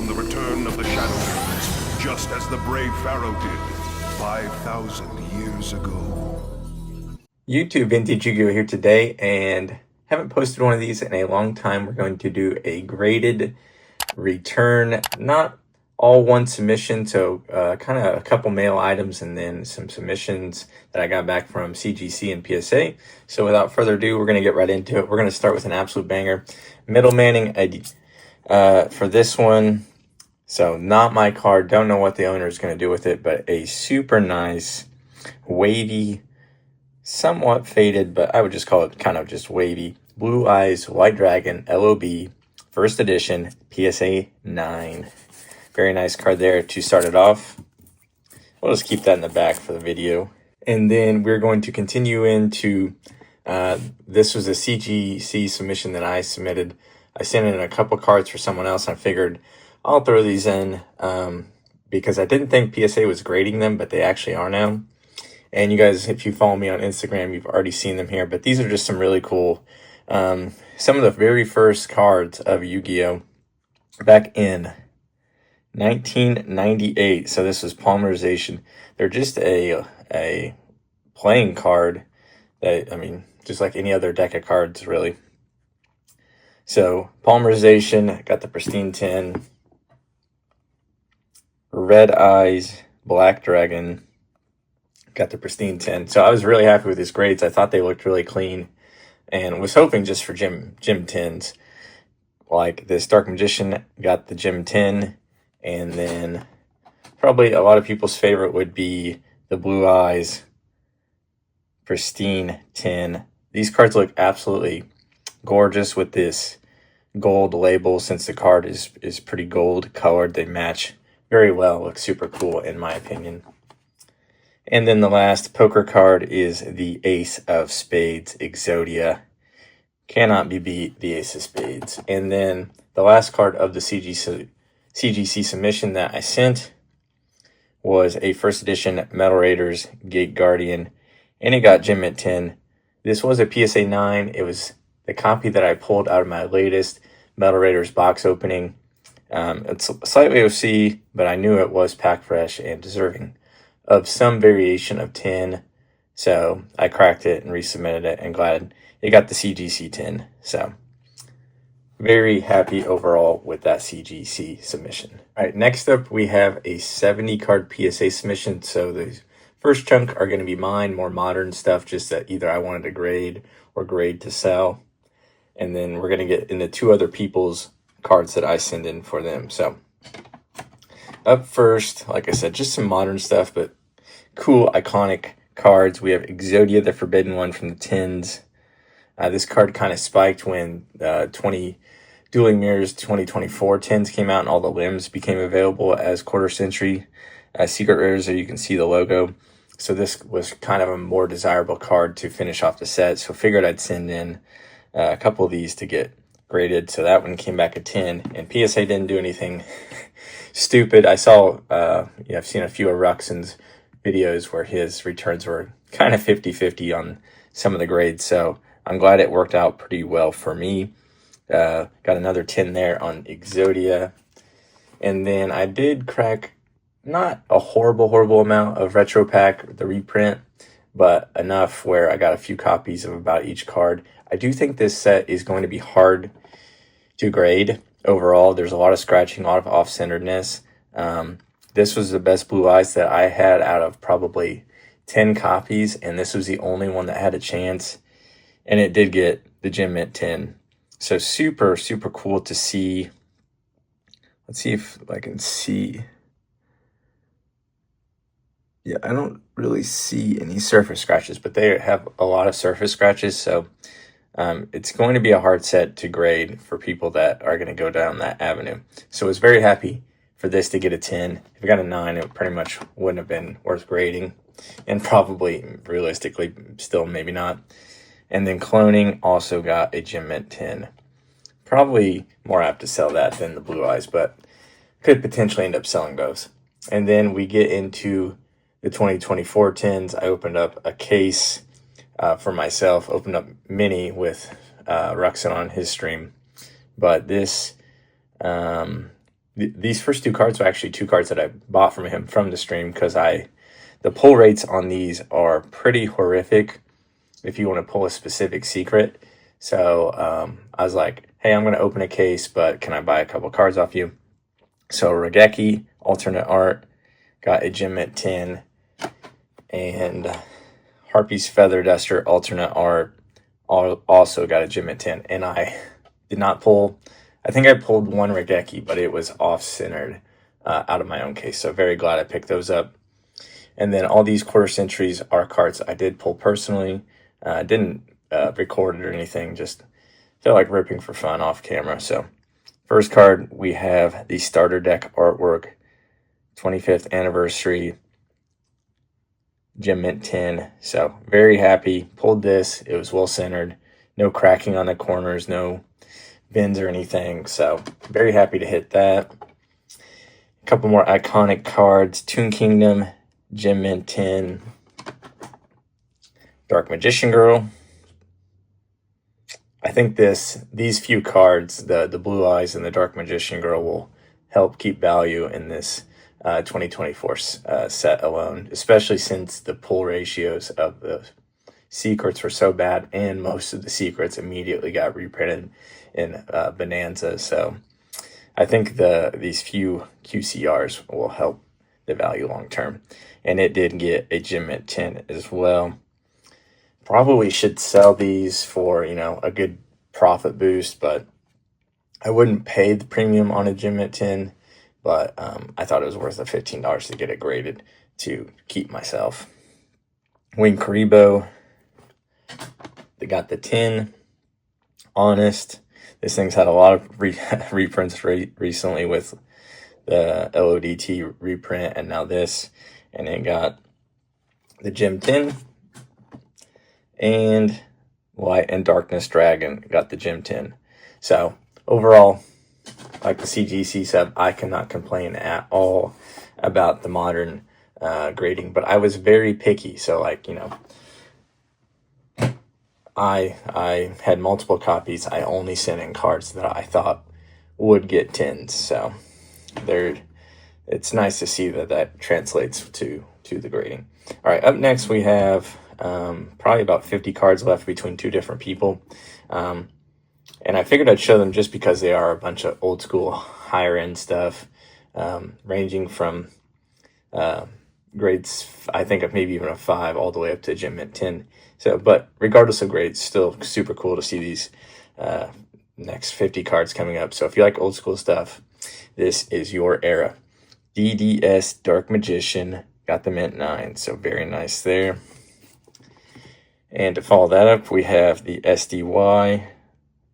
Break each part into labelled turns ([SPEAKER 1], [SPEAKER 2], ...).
[SPEAKER 1] from the return of the Shadowlands, just as the brave Pharaoh did 5,000 years ago.
[SPEAKER 2] YouTube, Vintage Yugioh here today, and haven't posted one of these in a long time. We're going to do a graded return, not all one submission, so kind of a couple mail items and then some submissions that I got back from CGC and PSA. So without further ado, we're going to get right into it. We're going to start with an absolute banger. Middlemaning for this one. So not my card. Don't know what the owner is going to do with it, but a super nice, wavy, somewhat faded, but I would just call it kind of just wavy, Blue Eyes White Dragon LOB first edition PSA 9. Very nice card there to start it off. We'll just keep that in the back for the video. And then we're going to continue into, this was a CGC submission that I submitted. I sent in a couple cards for someone else. I figured I'll throw these in because I didn't think PSA was grading them, but they actually are now. And you guys, if you follow me on Instagram, you've already seen them here. But these are just some really cool, some of the very first cards of Yu-Gi-Oh! Back in 1998. So this was polymerization. They're just a playing card that, I mean, just like any other deck of cards, really. So polymerization, got the pristine 10. Red Eyes, Black Dragon, got the pristine 10. So I was really happy with his grades. I thought they looked really clean and was hoping just for Gem 10s. Like this Dark Magician got the Gem 10, and then probably a lot of people's favorite would be the Blue Eyes pristine 10. These cards look absolutely gorgeous with this gold label. Since the card is pretty gold colored, they match very well. Looks super cool in my opinion. And then the last poker card is the Ace of Spades Exodia. Cannot be beat, the Ace of Spades. And then the last card of the CGC submission that I sent was a first edition Metal Raiders Gate Guardian, and it got Gem Mint 10. This was a PSA 9. It was the copy that I pulled out of my latest Metal Raiders box opening. It's slightly OC, but I knew it was pack fresh and deserving of some variation of 10. So I cracked it and resubmitted it, and glad it got the CGC 10. So very happy overall with that CGC submission. All right, next up we have a 70 card PSA submission. So the first chunk are going to be mine, more modern stuff, just that either I wanted to grade or grade to sell. And then we're going to get into two other people's cards that I send in for them. So up first, like I said, just some modern stuff, but cool, iconic cards. We have Exodia, the Forbidden One from the 10s. This card kind of spiked when Dueling Mirrors 2024 10s came out and all the limbs became available as quarter century secret rares, so you can see the logo. So this was kind of a more desirable card to finish off the set. So figured I'd send in a couple of these to get graded. So that one came back a 10, and PSA didn't do anything stupid. I saw, I've seen a few of Ruxin's videos where his returns were kind of 50-50 on some of the grades. So I'm glad it worked out pretty well for me. Got another 10 there on Exodia. And then I did crack not a horrible amount of Retro Pack, the reprint, but enough where I got a few copies of about each card. I do think this set is going to be hard to grade overall. There's a lot of scratching, a lot of off-centeredness. This was the best Blue Eyes that I had out of probably 10 copies, and this was the only one that had a chance, and it did get the Gem Mint 10. So super cool to see. Let's see if I can see. Yeah, I don't really see any surface scratches, but they have a lot of surface scratches, so it's going to be a hard set to grade for people that are going to go down that avenue. So I was very happy for this to get a 10. If it got a 9, it pretty much wouldn't have been worth grading, and probably realistically still maybe not. And then Cloning also got a Gem Mint 10. Probably more apt to sell that than the Blue Eyes, but could potentially end up selling both. And then we get into the 2024 10s. I opened up a case for myself, opened up mini with Ruxin on his stream. But this These first two cards were actually two cards that I bought from him from the stream, because the pull rates on these are pretty horrific if you want to pull a specific secret. So I was like, hey, I'm going to open a case, but can I buy a couple cards off you? So Regeki, alternate art, got a Gem Mint 10, and Harpy's Feather Duster, alternate art, also got a Gem Mint 10. And I did not pull, I think I pulled one Regeki, but it was off-centered out of my own case. So very glad I picked those up. And then all these quarter centuries are cards I did pull personally. Didn't record it or anything, just felt like ripping for fun off camera. So first card, we have the starter deck artwork, 25th anniversary, Gem Mint 10. So very happy. Pulled this. It was well centered. No cracking on the corners, no bends or anything. So very happy to hit that. A couple more iconic cards. Toon Kingdom, Gem Mint 10. Dark Magician Girl. I think these few cards, the Blue Eyes and the Dark Magician Girl, will help keep value in this 2024 set alone, especially since the pull ratios of the secrets were so bad, and most of the secrets immediately got reprinted in Bonanza. So I think these few QCRs will help the value long term. And it did get a Gem Mint 10 as well. Probably should sell these for, a good profit boost, but I wouldn't pay the premium on a Gem Mint 10, but I thought it was worth the $15 to get it graded to keep myself. Wing Karibo, they got the 10. Honest, this thing's had a lot of reprints recently with the LODT reprint and now this, and it got the Gem 10. And Light and Darkness Dragon got the Gem 10. So overall, like the CGC sub, I cannot complain at all about the modern grading. But I was very picky. So I had multiple copies. I only sent in cards that I thought would get 10s. So it's nice to see that translates to the grading. All right, up next we have probably about 50 cards left between two different people. And I figured I'd show them just because they are a bunch of old school higher end stuff, ranging from grades, I think of maybe even a 5 all the way up to Gem Mint 10. So, but regardless of grades, still super cool to see these next 50 cards coming up. So if you like old school stuff, this is your era. DDS Dark Magician got the Mint 9, so very nice there. And to follow that up, we have the SDY.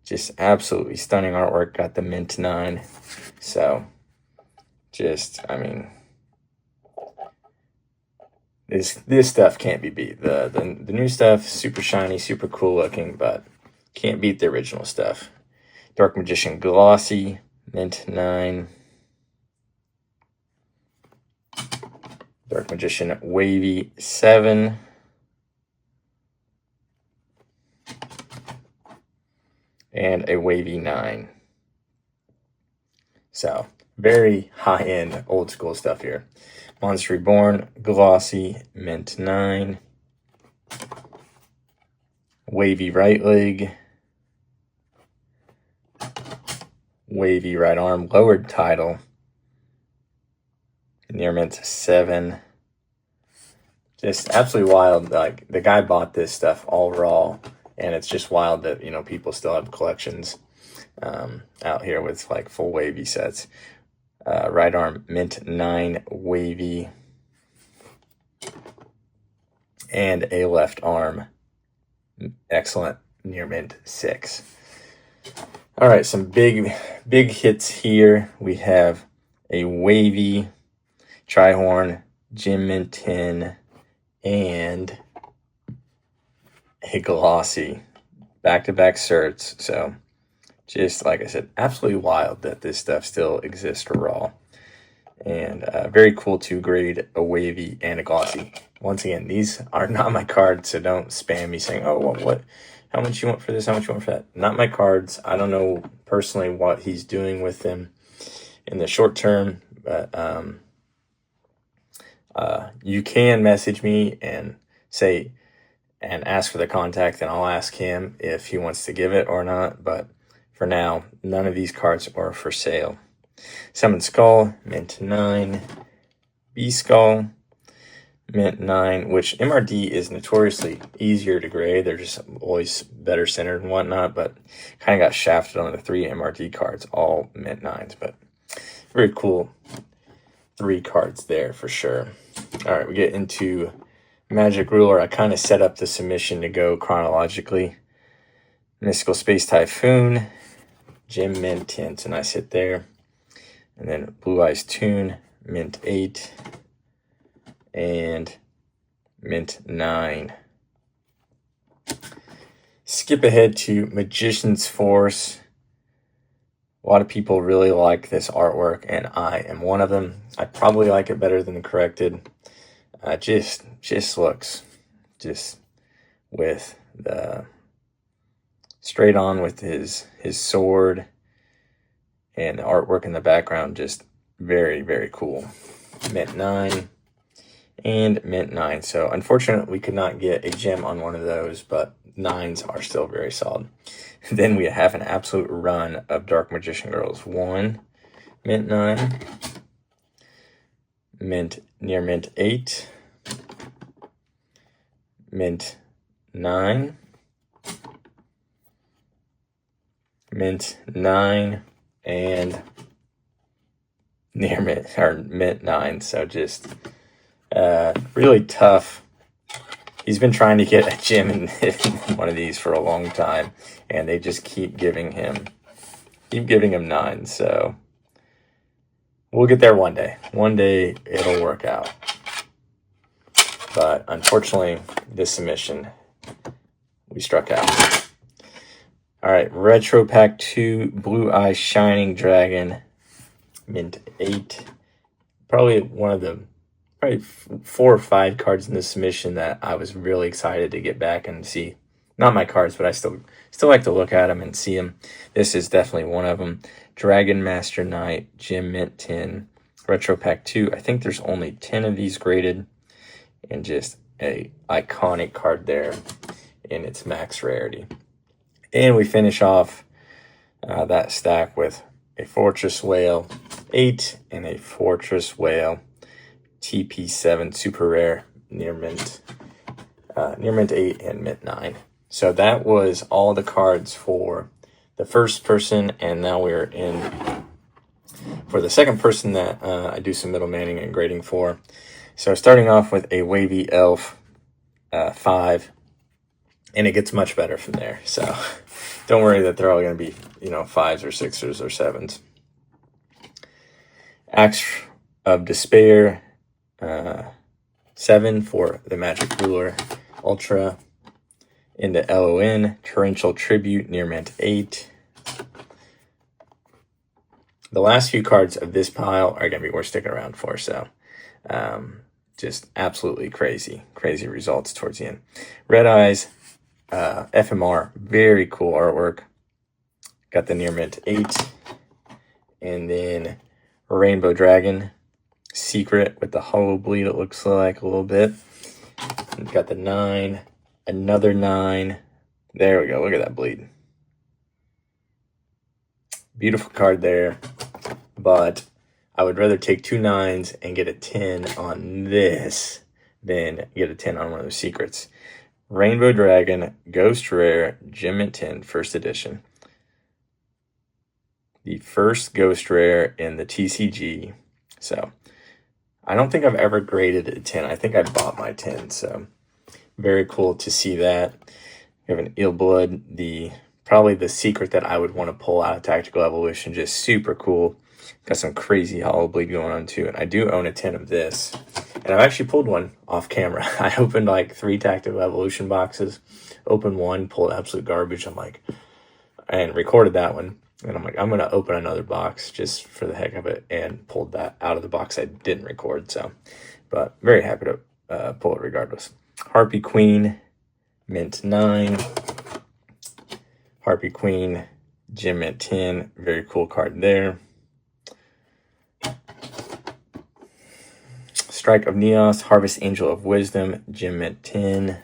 [SPEAKER 2] Just absolutely stunning artwork. Got the Mint 9. So, this stuff can't be beat. The new stuff, super shiny, super cool looking, but can't beat the original stuff. Dark Magician Glossy, Mint 9. Dark Magician Wavy 7. And a Wavy 9. So, very high-end, old school stuff here. Monster Reborn, Glossy, Mint 9. Wavy Right Leg. Wavy Right Arm, lowered title. Near Mint 7. Just absolutely wild. Like, the guy bought this stuff all raw. And it's just wild that, people still have collections out here with, full wavy sets. Right arm, Mint 9 wavy. And a left arm, excellent, near Mint 6. All right, some big hits here. We have a wavy, Trihorn, Gem Mint 10, and a glossy back-to-back certs. So just like I said, absolutely wild that this stuff still exists raw. And very cool to grade a wavy and a glossy. Once again, these are not my cards, so don't spam me saying, oh, what how much you want for this, how much you want for that. Not my cards. I don't know personally what he's doing with them. in the short term, but you can message me and say and ask for the contact, and I'll ask him if he wants to give it or not. But for now, none of these cards are for sale. Summon Skull, mint 9. B Skull, mint 9, which MRD is notoriously easier to grade. They're just always better centered and whatnot, but kind of got shafted on the 3 MRD cards, all mint 9s. But very cool 3 cards there for sure. All right, we get into Magic Ruler. I kind of set up the submission to go chronologically. Mystical Space Typhoon, Gem mint 10, and I sit there. And then Blue Eyes Toon, mint 8, and mint 9. Skip ahead to Magician's Force. A lot of people really like this artwork, and I am one of them. I probably like it better than the corrected. Just looks just with the straight on with his sword and the artwork in the background, just very, very cool. Mint 9 and mint 9. So unfortunately we could not get a gem on one of those, but 9s are still very solid. Then we have an absolute run of Dark Magician Girls. 1 mint 9, near mint 8, mint 9, mint 9, and near mint 9. So just really tough. He's been trying to get a gem in one of these for a long time, and they just keep giving him 9. So we'll get there one day. One day it'll work out. But unfortunately, this submission, we struck out. All right, Retro Pack 2, Blue Eye Shining Dragon, mint 8. Probably 4 or 5 cards in this submission that I was really excited to get back and see. Not my cards, but I still like to look at them and see them. This is definitely one of them. Dragon Master Knight, Gem mint 10, Retro Pack 2. I think there's only 10 of these graded, and just a iconic card there in its max rarity. And we finish off that stack with a Fortress Whale 8 and a Fortress Whale TP7 super rare near mint 8 and mint 9. So that was all the cards for the first person, and now we're in for the second person that I do some middlemaning and grading for. So starting off with a Wavy Elf 5, and it gets much better from there. So don't worry that they're all going to be 5s or 6s or 7s. Axe of Despair 7 for the Magic Ruler Ultra. Into LON, Torrential Tribute near mint 8. The last few cards of this pile are going to be worth sticking around for, so just absolutely crazy results towards the end. Red Eyes, FMR, very cool artwork. Got the near mint 8. And then Rainbow Dragon, Secret with the Hollow Bleed, it looks like a little bit. And got the 9. Another 9. There we go. Look at that bleed. Beautiful card there. But I would rather take 2 9s and get a 10 on this than get a 10 on one of those secrets. Rainbow Dragon, Ghost Rare, Gem Mint 10, first edition. The first Ghost Rare in the TCG. So I don't think I've ever graded a 10. I think I bought my 10, so very cool to see that. We have an Eel Blood, probably the secret that I would want to pull out of Tactical Evolution. Just super cool. Got some crazy Hollow Bleed going on too. And I do own a 10 of this. And I've actually pulled one off camera. I opened like 3 Tactical Evolution boxes. Opened one, pulled absolute garbage. And recorded that one. And I'm like, I'm going to open another box just for the heck of it. And pulled that out of the box I didn't record. But very happy to pull it regardless. Harpy Queen, mint 9. Harpy Queen, Gem mint 10. Very cool card there. Strike of Neos, Harvest Angel of Wisdom, Gem Mint 10.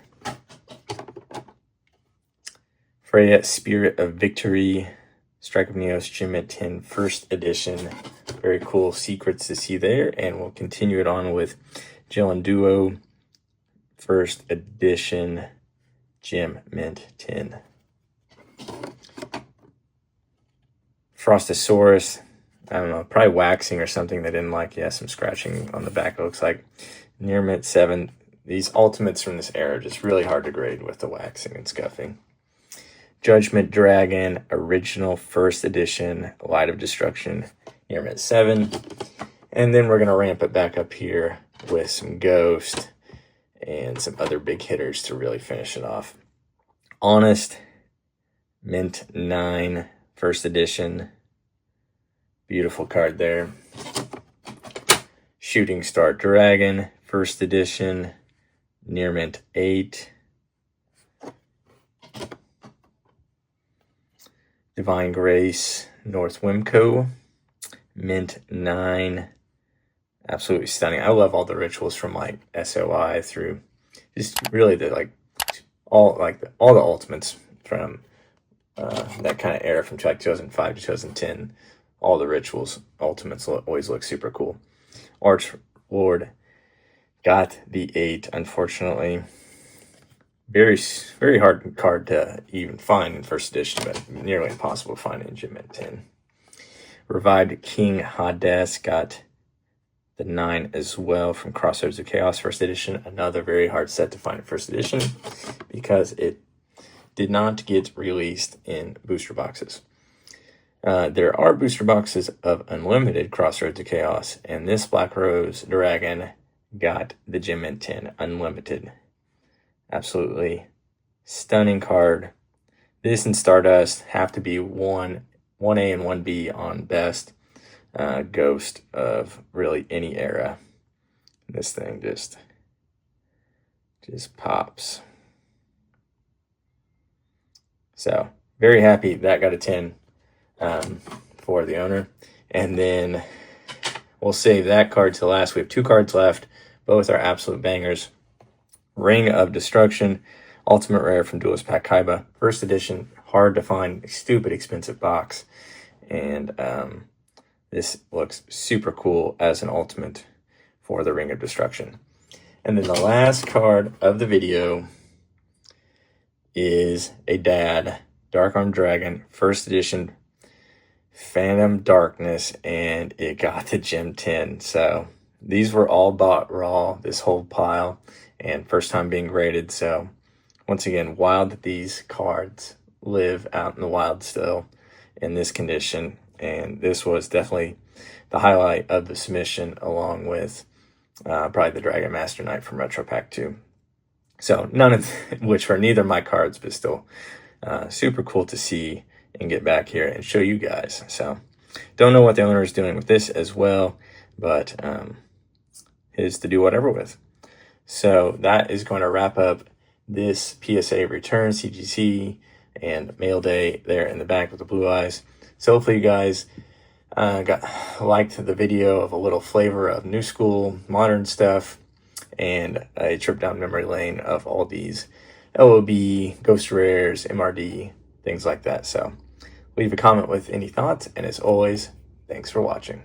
[SPEAKER 2] Freya, Spirit of Victory, Strike of Neos, Gem Mint 10, first edition. Very cool secrets to see there. And we'll continue it on with Jill and Duo, first edition, Gem Mint 10. Frostosaurus, I don't know, probably waxing or something they didn't like. Yeah, some scratching on the back, it looks like. Near Mint 7. These ultimates from this era are just really hard to grade with the waxing and scuffing. Judgment Dragon, original first edition, Light of Destruction, Near Mint 7. And then we're going to ramp it back up here with some Ghost and some other big hitters to really finish it off. Honest, Mint 9, first edition. Beautiful card there. Shooting Star Dragon, first edition, Near Mint 8. Divine Grace, North Wimco, Mint 9. Absolutely stunning. I love all the rituals from like SOI through just really the all the ultimates from that kind of era from like 2005 to 2010. All the rituals, ultimates always look super cool. Arch Lord got the 8, unfortunately. Very, very hard card to even find in first edition, but nearly impossible to find in Gem Mint 10. Revived King Hades got the 9 as well from Crossroads of Chaos, first edition. Another very hard set to find in first edition because it did not get released in booster boxes. There are booster boxes of Unlimited Crossroads of Chaos, and this Black Rose Dragon got the Gem Mint 10 Unlimited. Absolutely stunning card. This and Stardust have to be 1A and 1B on best Ghost of really any era. This thing just pops. So very happy that got a 10 for the owner. And then we'll save that card to last. We have 2 cards left. Both are absolute bangers. Ring of Destruction, Ultimate Rare from Duelist Pack Kaiba, first edition, hard to find, stupid expensive box, and this looks super cool as an ultimate for the Ring of Destruction. And then the last card of the video is a dad, Dark Armed Dragon, first edition, Phantom Darkness, and it got the Gem 10. So these were all bought raw, this whole pile, and first time being graded. So once again, wild that these cards live out in the wild still in this condition. And this was definitely the highlight of the submission, along with probably the Dragon Master Knight from Retro Pack 2. So none of which are neither my cards, but still super cool to see and get back here and show you guys. So don't know what the owner is doing with this as well, but his to do whatever with. So that is going to wrap up this PSA return CGC and mail day there in the back with the blue eyes. So hopefully you guys liked the video of a little flavor of new school, modern stuff, and a trip down memory lane of all these LOB, Ghost Rares, MRD, things like that. So leave a comment with any thoughts, and as always, thanks for watching.